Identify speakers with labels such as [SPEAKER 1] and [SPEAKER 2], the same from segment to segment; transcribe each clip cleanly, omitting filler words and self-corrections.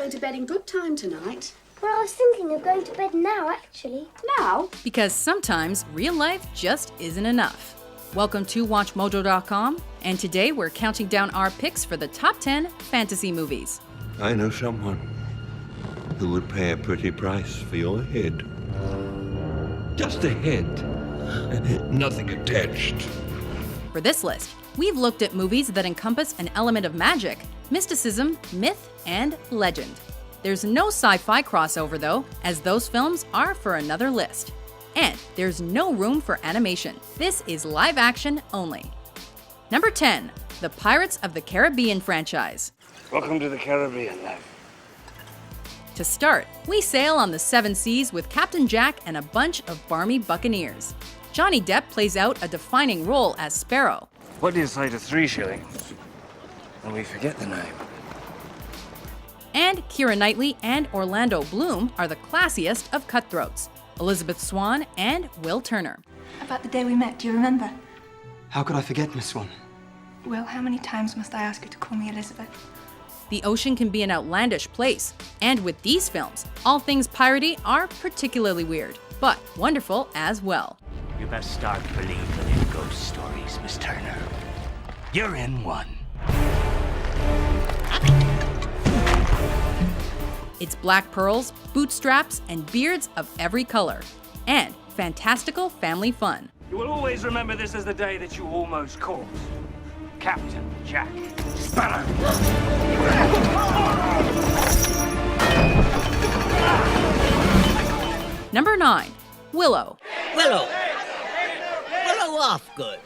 [SPEAKER 1] going to bed in good time tonight.
[SPEAKER 2] Well, I was thinking of going to bed now, actually.
[SPEAKER 1] Now?
[SPEAKER 3] Because sometimes real life just isn't enough. Welcome to WatchMojo.com, and today we're counting down our picks for the top 10 fantasy movies.
[SPEAKER 4] I know someone who would pay a pretty price for your head. Just a head. Nothing attached.
[SPEAKER 3] For this list, we've looked at movies that encompass an element of magic, mysticism, myth, and legend. There's no sci-fi crossover though, as those films are for another list. And there's no room for animation. This is live action only. Number 10, the Pirates of the Caribbean franchise.
[SPEAKER 5] Welcome to the Caribbean, love.
[SPEAKER 3] To start, we sail on the seven seas with Captain Jack and a bunch of barmy buccaneers. Johnny Depp plays out a defining role as Sparrow.
[SPEAKER 5] What do you say to 3 shillings? And we forget the name.
[SPEAKER 3] And Keira Knightley and Orlando Bloom are the classiest of cutthroats. Elizabeth Swann and Will Turner.
[SPEAKER 6] About the day we met, do you remember?
[SPEAKER 7] How could I forget, Miss Swan?
[SPEAKER 6] Well, how many times must I ask you to call me Elizabeth?
[SPEAKER 3] The ocean can be an outlandish place, and with these films, all things piratey are particularly weird, but wonderful as well.
[SPEAKER 8] You best start believing in ghost stories, Miss Turner. You're in one.
[SPEAKER 3] It's black pearls, bootstraps, and beards of every color, and fantastical family fun.
[SPEAKER 5] You will always remember this as the day that you almost caught Captain Jack Sparrow.
[SPEAKER 3] Number 9, Willow.
[SPEAKER 9] Willow Offgood.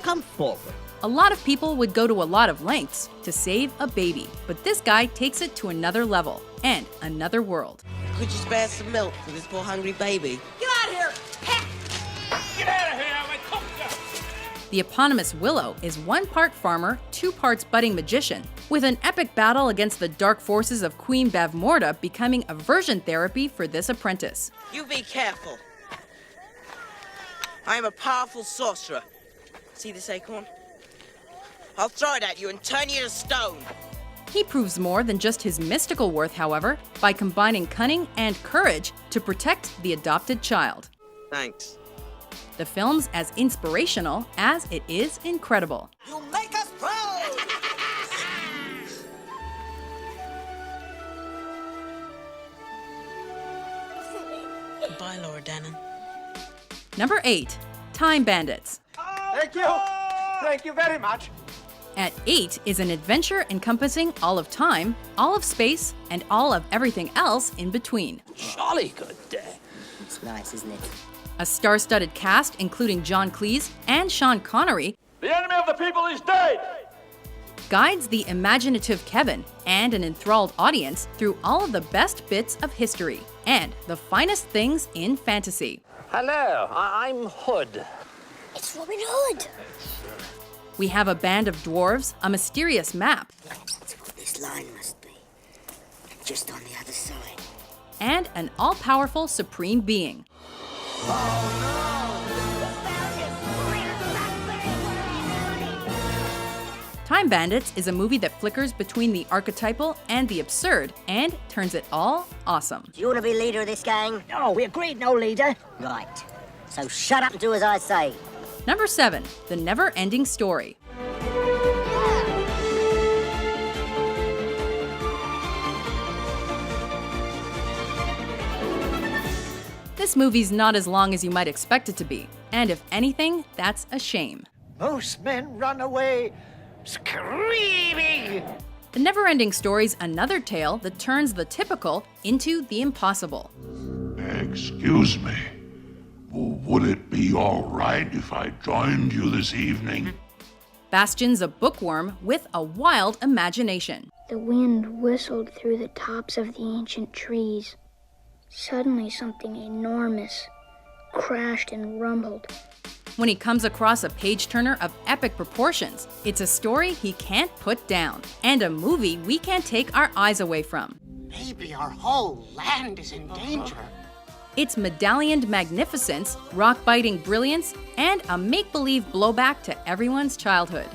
[SPEAKER 9] Come forward.
[SPEAKER 3] A lot of people would go to a lot of lengths to save a baby, but this guy takes it to another level and another world.
[SPEAKER 9] Could you spare some milk for this poor hungry baby?
[SPEAKER 8] Get out of here! Get out of here! I cooked you!
[SPEAKER 3] The eponymous Willow is 1 part farmer, 2 parts budding magician, with an epic battle against the dark forces of Queen Bavmorda becoming aversion therapy for this apprentice.
[SPEAKER 9] You be careful. I am a powerful sorcerer. See this acorn? I'll throw it at you and turn you to stone.
[SPEAKER 3] He proves more than just his mystical worth, however, by combining cunning and courage to protect the adopted child.
[SPEAKER 9] Thanks.
[SPEAKER 3] The film's as inspirational as it is incredible.
[SPEAKER 9] You make us proud! Goodbye, Laura Dannon.
[SPEAKER 3] Number 8, Time Bandits.
[SPEAKER 10] Thank you. Thank you very much.
[SPEAKER 3] At 8 is an adventure encompassing all of time, all of space, and all of everything else in between.
[SPEAKER 8] Jolly good day.
[SPEAKER 9] It's nice, isn't it?
[SPEAKER 3] A star-studded cast including John Cleese and Sean Connery
[SPEAKER 5] The enemy of the people is dead!
[SPEAKER 3] guides the imaginative Kevin and an enthralled audience through all of the best bits of history and the finest things in fantasy.
[SPEAKER 8] Hello, I'm Hood.
[SPEAKER 2] It's Robin Hood.
[SPEAKER 3] We have a band of dwarves, a mysterious map,
[SPEAKER 9] That's what this line must be. Just on the other side.
[SPEAKER 3] and an all-powerful supreme being. Time Bandits is a movie that flickers between the archetypal and the absurd and turns it all awesome.
[SPEAKER 9] Do you want to be leader of this gang? No, we agreed no leader. Right. So shut up and do as I say.
[SPEAKER 3] Number 7, The Never-Ending Story. This movie's not as long as you might expect it to be, and if anything, that's a shame.
[SPEAKER 10] Most men run away screaming.
[SPEAKER 3] The Never-Ending Story's another tale that turns the typical into the impossible.
[SPEAKER 11] Excuse me. Would it be all right if I joined you this evening?
[SPEAKER 3] Bastion's a bookworm with a wild imagination.
[SPEAKER 2] The wind whistled through the tops of the ancient trees. Suddenly something enormous crashed and rumbled.
[SPEAKER 3] When he comes across a page-turner of epic proportions, it's a story he can't put down, and a movie we can't take our eyes away from.
[SPEAKER 10] Maybe our whole land is in danger.
[SPEAKER 3] It's medallioned magnificence, rock-biting brilliance, and a make-believe blowback to everyone's childhood.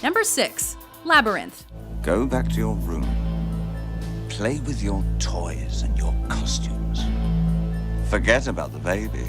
[SPEAKER 3] Number 6. Labyrinth.
[SPEAKER 12] Go back to your room. Play with your toys and your costumes. Forget about the baby.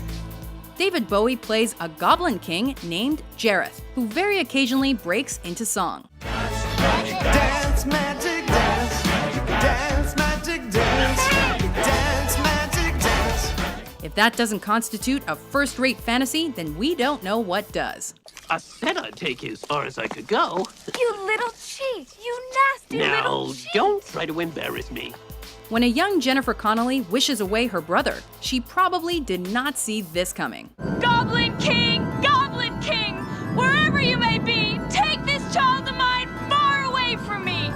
[SPEAKER 3] David Bowie plays a goblin king named Jareth, who very occasionally breaks into song.
[SPEAKER 13] Dance, magic, dance. Dance, magic, dance. Dance, magic, dance.
[SPEAKER 3] If that doesn't constitute a first-rate fantasy, then we don't know what does.
[SPEAKER 14] I said I'd take you as far as I could go.
[SPEAKER 15] You little cheat! You nasty little cheat!
[SPEAKER 14] Now, don't try to embarrass me.
[SPEAKER 3] When a young Jennifer Connelly wishes away her brother, she probably did not see this coming.
[SPEAKER 15] Goblin King! Goblin King! Wherever you may be, take this child of mine far away from me!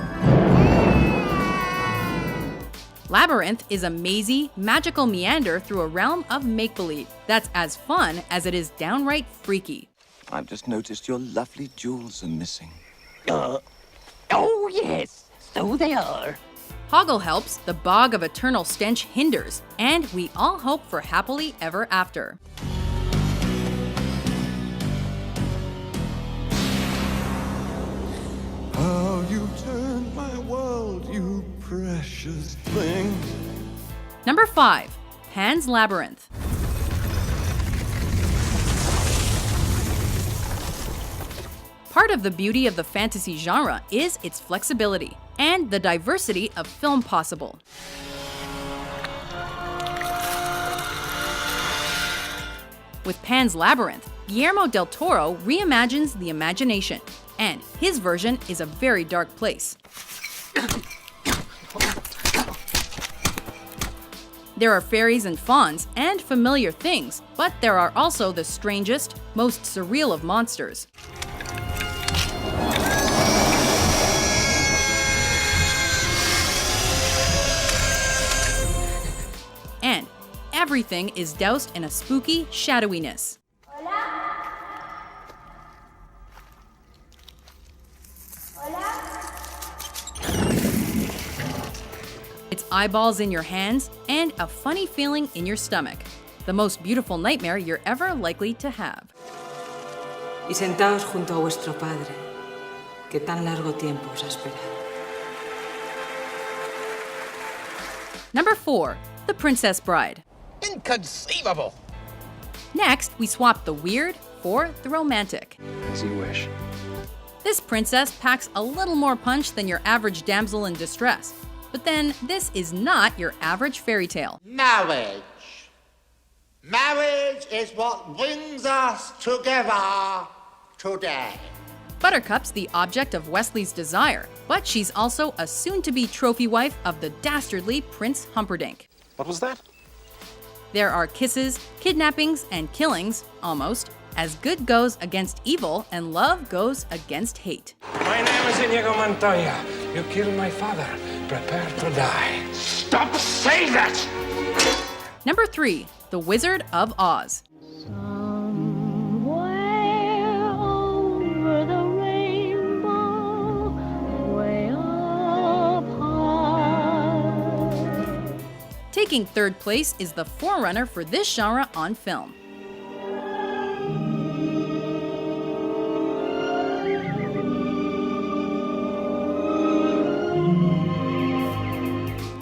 [SPEAKER 3] Labyrinth is a mazy, magical meander through a realm of make-believe that's as fun as it is downright freaky.
[SPEAKER 12] I've just noticed your lovely jewels are missing.
[SPEAKER 14] Oh yes, so they are.
[SPEAKER 3] Hoggle helps, the bog of eternal stench hinders, and we all hope for happily ever after.
[SPEAKER 13] How you turned my world, you precious thing.
[SPEAKER 3] Number 5. Pan's Labyrinth. Part of the beauty of the fantasy genre is its flexibility and the diversity of film possible. With Pan's Labyrinth, Guillermo del Toro reimagines the imagination, and his version is a very dark place. There are fairies and fauns and familiar things, but there are also the strangest, most surreal of monsters. And everything is doused in a spooky shadowiness. It's eyeballs in your hands and a funny feeling in your stomach. The most beautiful nightmare you're ever likely to have.
[SPEAKER 16] Y sentaos junto a vuestro padre, que tan largo tiempo os ha esperado.
[SPEAKER 3] Number 4. The Princess Bride.
[SPEAKER 10] Inconceivable!
[SPEAKER 3] Next, we swap the weird for the romantic.
[SPEAKER 7] As you wish.
[SPEAKER 3] This princess packs a little more punch than your average damsel in distress. But then, this is not your average fairy tale.
[SPEAKER 10] Marriage. Marriage is what brings us together today.
[SPEAKER 3] Buttercup's the object of Wesley's desire, but she's also a soon-to-be trophy wife of the dastardly Prince Humperdinck.
[SPEAKER 7] What was that?
[SPEAKER 3] There are kisses, kidnappings, and killings, almost, as good goes against evil and love goes against hate.
[SPEAKER 5] My name is Inigo Montoya. You killed my father. Prepare to die.
[SPEAKER 11] Stop saying that!
[SPEAKER 3] Number 3. The Wizard of Oz. Taking third place is the forerunner for this genre on film.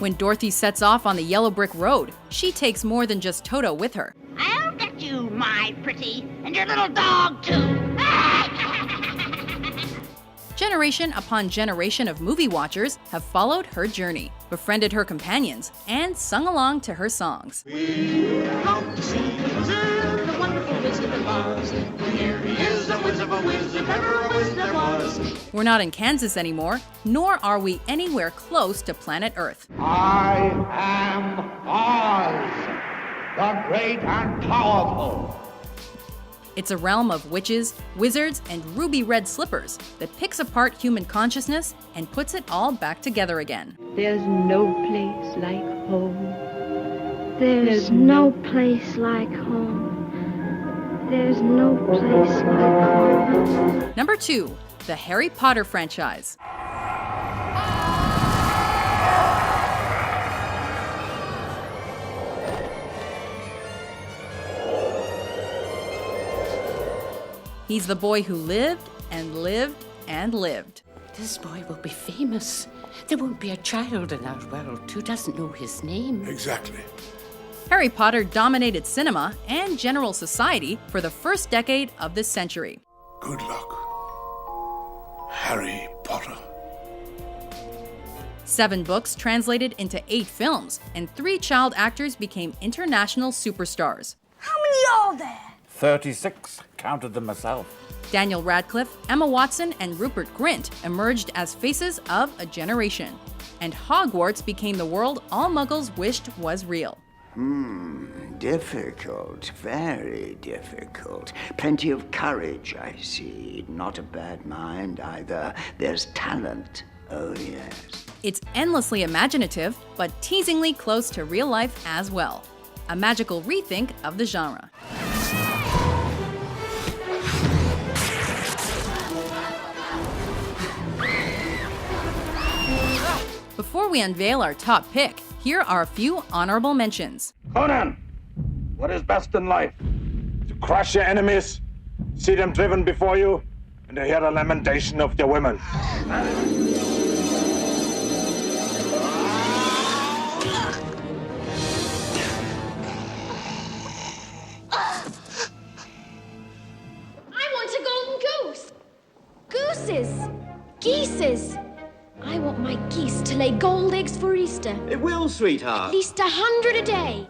[SPEAKER 3] When Dorothy sets off on the yellow brick road, she takes more than just Toto with her.
[SPEAKER 17] I'll get you, my pretty, and your little dog, too.
[SPEAKER 3] Generation upon generation of movie watchers have followed her journey, befriended her companions, and sung along to her songs.
[SPEAKER 13] We come to see the wizard, the wonderful Wizard of Oz. Here he is, the wizard of a wizard, ever a wizard there was.
[SPEAKER 3] We're not in Kansas anymore, nor are we anywhere close to planet Earth.
[SPEAKER 10] I am Oz, the great and powerful.
[SPEAKER 3] It's a realm of witches, wizards, and ruby red slippers that picks apart human consciousness and puts it all back together again.
[SPEAKER 18] There's no place like home.
[SPEAKER 2] There's no place like home. There's no place like home.
[SPEAKER 3] Number 2. The Harry Potter franchise. He's the boy who lived and lived and lived.
[SPEAKER 14] This boy will be famous. There won't be a child in our world who doesn't know his name.
[SPEAKER 11] Exactly.
[SPEAKER 3] Harry Potter dominated cinema and general society for the first decade of this century.
[SPEAKER 11] Good luck, Harry Potter.
[SPEAKER 3] 7 books translated into 8 films, and 3 child actors became international superstars.
[SPEAKER 15] How many are there?
[SPEAKER 19] 36, counted them myself.
[SPEAKER 3] Daniel Radcliffe, Emma Watson, and Rupert Grint emerged as faces of a generation. And Hogwarts became the world all Muggles wished was real.
[SPEAKER 12] Difficult, very difficult. Plenty of courage, I see. Not a bad mind either. There's talent. Oh, yes.
[SPEAKER 3] It's endlessly imaginative, but teasingly close to real life as well. A magical rethink of the genre. Before we unveil our top pick, here are a few honorable mentions.
[SPEAKER 20] Conan, what is best in life? To crush your enemies, see them driven before you, and to hear the lamentation of their women.
[SPEAKER 15] I want a golden goose. Gooses. Geeses. I want my geese to lay gold eggs for Easter.
[SPEAKER 10] It will, sweetheart.
[SPEAKER 15] At least 100 a day.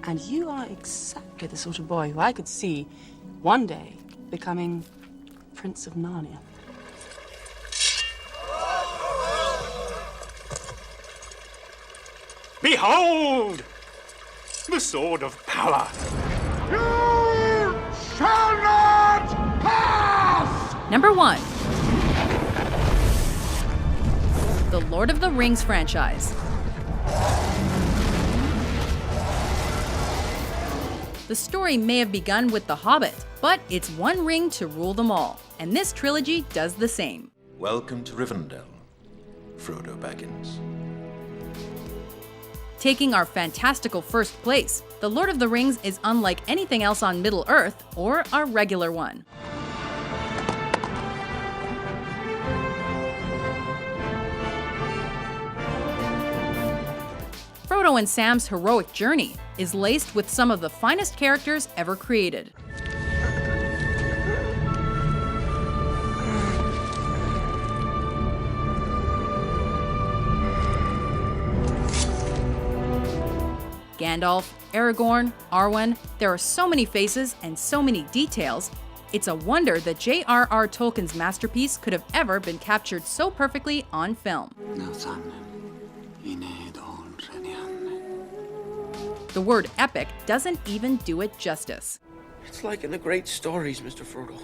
[SPEAKER 16] And you are exactly the sort of boy who I could see one day becoming Prince of Narnia.
[SPEAKER 20] Behold! The sword of power.
[SPEAKER 11] You shall not pass!
[SPEAKER 3] Number 1. The Lord of the Rings franchise. The story may have begun with The Hobbit, but it's one ring to rule them all, and this trilogy does the same.
[SPEAKER 21] Welcome to Rivendell, Frodo Baggins.
[SPEAKER 3] Taking our fantastical first place, The Lord of the Rings is unlike anything else on Middle-earth or our regular one. Frodo and Sam's heroic journey is laced with some of the finest characters ever created. Gandalf, Aragorn, Arwen, there are so many faces and so many details. It's a wonder that J.R.R. Tolkien's masterpiece could have ever been captured so perfectly on film. The word epic doesn't even do it justice.
[SPEAKER 22] It's like in the great stories, Mr. Frodo.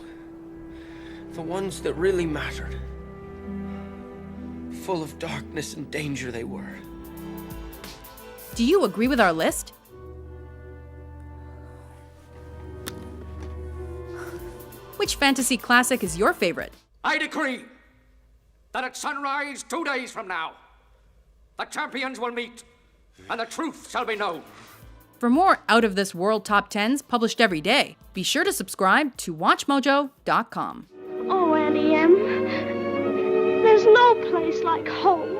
[SPEAKER 22] The ones that really mattered. Full of darkness and danger they were.
[SPEAKER 3] Do you agree with our list? Which fantasy classic is your favorite?
[SPEAKER 5] I decree that at sunrise 2 days from now, the champions will meet and the truth shall be known.
[SPEAKER 3] For more out-of-this-world top 10s published every day, be sure to subscribe to WatchMojo.com.
[SPEAKER 2] Oh, Annie M. There's no place like home.